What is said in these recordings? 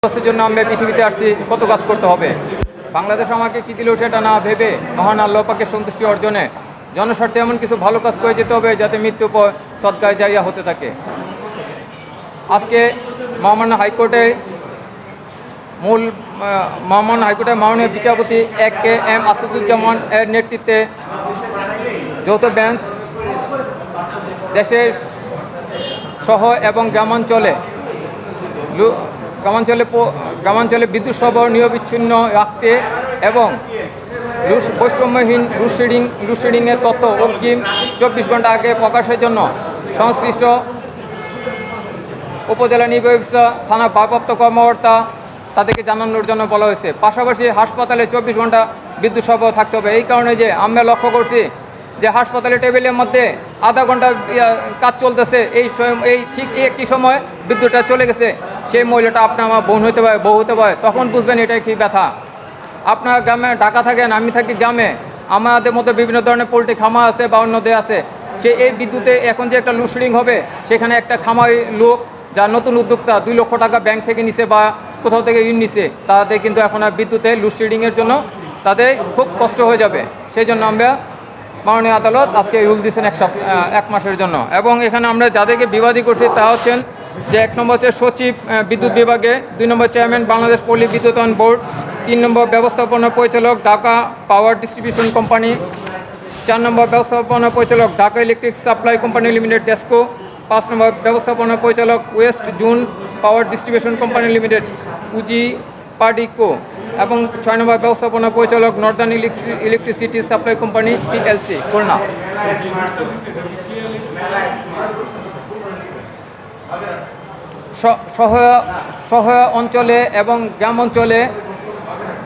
কাজের জন্য আমরা পৃথিবীতে আসছি, কত কাজ করতে হবে। বাংলাদেশ আমাকে কী দিল সেটা না ভেবে মহান আল্লাহ পাকের সন্তুষ্টি অর্জনে জনস্বার্থে এমন কিছু ভালো কাজ করে যেতে হবে যাতে মৃত্যু পর সদকায়ে জারিয়া হতে থাকে। আজকে মহামান্য হাইকোর্টের মাননীয় বিচারপতি AK-M আসাদুজ্জামান এর নেতৃত্বে যৌথ বেঞ্চ দেশের সহ এবং গ্রামাঞ্চলে বিদ্যুৎ সরবরাহ নিরবিচ্ছিন্ন রাখতে এবং বৈষম্যহীন লোডশেডিংয়ের তথ্য অগ্রিম 24 ঘন্টা আগে প্রকাশের জন্য সংশ্লিষ্ট উপজেলা নির্বাহী অফিসার, থানা ভারপ্রাপ্ত কর্মকর্তা তাদেরকে জানানোর জন্য বলা হয়েছে। পাশাপাশি হাসপাতালে 24 ঘন্টা বিদ্যুৎ সরবরাহ থাকতে হবে। এই কারণে যে আমরা লক্ষ্য করছি যে হাসপাতালে টেবিলের মধ্যে আধা ঘন্টা কাজ চলতেছে, এই ঠিক একই সময় বিদ্যুৎটা চলে গেছে, সেই মহিলাটা আপনার আমার বোন হতে পারে, বউ হতে পারে, তখন বুঝবেন এটা কি ব্যথা। আপনার গ্রামে ঢাকা থাকেন, আমি থাকি গ্রামে, আমাদের মধ্যে বিভিন্ন ধরনের পোলট্রি খামার আছে বা অন্যদের আছে, এই বিদ্যুতে এখন যে একটা লোডশেডিং হবে, সেখানে একটা খামারি লোক যার নতুন উদ্যোক্তা 2 লক্ষ টাকা ব্যাংক থেকে নিছে বা কোথাও থেকে ঋণ নিছে, তাদের কিন্তু এখন আর বিদ্যুতে লোডশেডিংয়ের জন্য তাদের খুব কষ্ট হয়ে যাবে। সেই জন্য আমরা মাননীয় আদালত আজকে রুল দিয়েছেন 1 মাসের জন্য। এবং এখানে আমরা যাদেরকে বিবাদী করছি তা হচ্ছেন যে 1 নম্বর হচ্ছে সচিব বিদ্যুৎ বিভাগে, 2 নম্বর চেয়ারম্যান বাংলাদেশ পল্লী বিদ্যুতায়ন বোর্ড, 3 নম্বর ব্যবস্থাপনা পরিচালক ঢাকা পাওয়ার ডিস্ট্রিবিউশন কোম্পানি, 4 নম্বর ব্যবস্থাপনা পরিচালক Dhaka electric supply company limited DESCO, 5 নম্বর ব্যবস্থাপনা পরিচালক West zone power distribution company limited উজি পার্ডিকো, এবং 6 নম্বর ব্যবস্থাপনা পরিচালক Northern electricity supply company PLC Khulna. সহায় অঞ্চলে এবং গ্রাম অঞ্চলে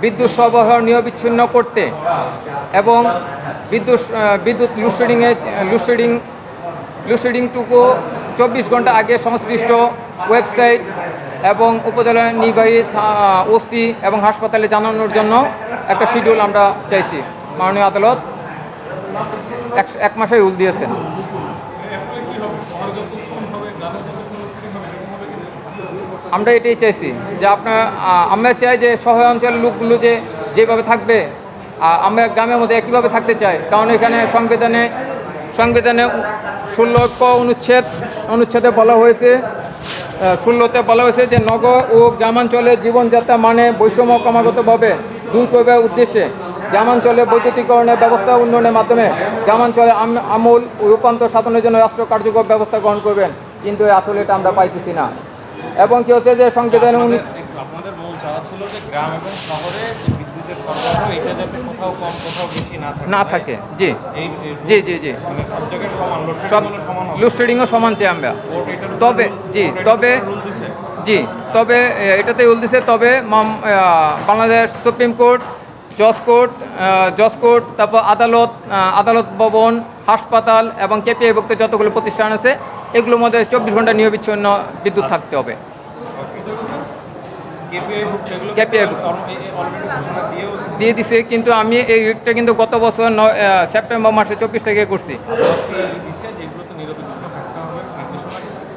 বিদ্যুৎ সরবরাহ নিরবিচ্ছিন্ন করতে এবং বিদ্যুৎ লোডশেডিংটুকু 24 ঘন্টা আগে সংশ্লিষ্ট ওয়েবসাইট এবং উপজেলা নির্বাহী OC এবং হাসপাতালে জানানোর জন্য একটা শিডিউল আমরা চাইছি। মাননীয় আদালত 1 মাসে রুল দিয়েছেন। আমরা এটাই চাইছি যে আমরা চাই যে শহর অঞ্চলের লোকগুলো যেভাবে থাকবে, আমরা গ্রামের মধ্যে একইভাবে থাকতে চাই। কারণ এখানে সংবিধানে 16 অনুচ্ছেদে বলা হয়েছে, 16তে বলা হয়েছে যে নগর ও গ্রামাঞ্চলে জীবনযাত্রা মানে বৈষম্য ক্রমাগতভাবে দূর করবার উদ্দেশ্যে গ্রামাঞ্চলে বৈদ্যুতিকরণের ব্যবস্থা উন্নয়নের মাধ্যমে গ্রামাঞ্চলে আমূল রূপান্তর সাধনের জন্য রাষ্ট্র কার্যকর ব্যবস্থা গ্রহণ করবেন। কিন্তু আসলে এটা আমরা পাইতেছি না। এবং কি হচ্ছে যে সংবিধানে আপনাদের মূল চাওয়া ছিল যে গ্রাম এবং শহরে বিদ্যুতের সরবরাহ এটা যাতে কোথাও কম কোথাও বেশি না থাকে। জি জি জি জি মানে সব জায়গায় সব লোডশেডিংও সমান চাই আমরা। তবে এটাতে রুল দিছে। তবে বাংলাদেশ সুপ্রিম কোর্ট, জজ কোর্ট, তারপর আদালত ভবন, হাসপাতাল এবং KPI-ভুক্ত যতগুলো প্রতিষ্ঠান আছে, এগুলোর মধ্যে 24 ঘন্টা নিরবিচ্ছিন্ন বিদ্যুৎ থাকতে হবে। দিয়ে দিছে, কিন্তু আমি এই রিটটা কিন্তু গত বছর সেপ্টেম্বর মাসে 24 তারিখে করছি।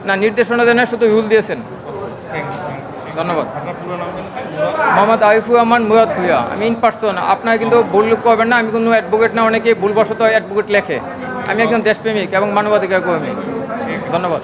না, নির্দেশনা দেন, শুধু রুল দিয়েছেন। ধন্যবাদ। মোহাম্মদ আরিফুর রহমান মুরাদ ভুঁইয়া, আমি ইন পার্সন। আপনারা কিন্তু ভুল করবেন না, আমি কোনো অ্যাডভোকেট না, অনেকে ভুলবশত অ্যাডভোকেট লেখে। আমি একজন দেশপ্রেমিক এবং মানবাধিকার কর্মী। ধন্যবাদ।